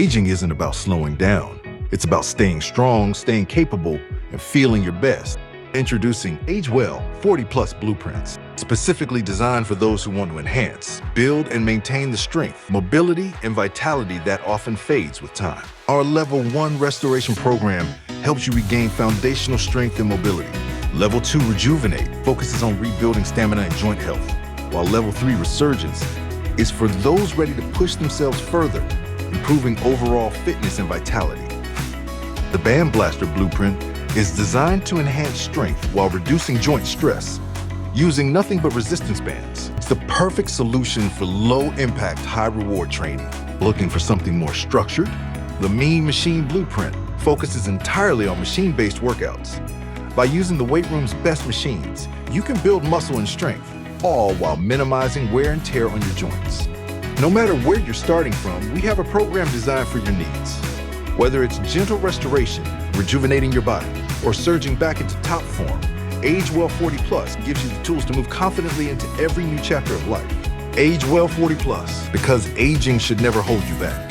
Aging isn't about slowing down. It's about staying strong, staying capable, and feeling your best. Introducing Age Well 40+ Blueprints, specifically designed for those who want to enhance, build, and maintain the strength, mobility, and vitality that often fades with time. Our Level 1 Restoration Program helps you regain foundational strength and mobility. Level 2 Rejuvenate focuses on rebuilding stamina and joint health, while Level 3 Resurgence is for those ready to push themselves further, improving overall fitness and vitality. The Band Blaster Blueprint is designed to enhance strength while reducing joint stress, using nothing but resistance bands. It's the perfect solution for low-impact, high-reward training. Looking for something more structured? The Mean Machine Blueprint focuses entirely on machine-based workouts. By using the weight room's best machines, you can build muscle and strength, all while minimizing wear and tear on your joints. No matter where you're starting from, we have a program designed for your needs. Whether it's gentle restoration, rejuvenating your body, or surging back into top form, Age Well 40+ gives you the tools to move confidently into every new chapter of life. Age Well 40+, because aging should never hold you back.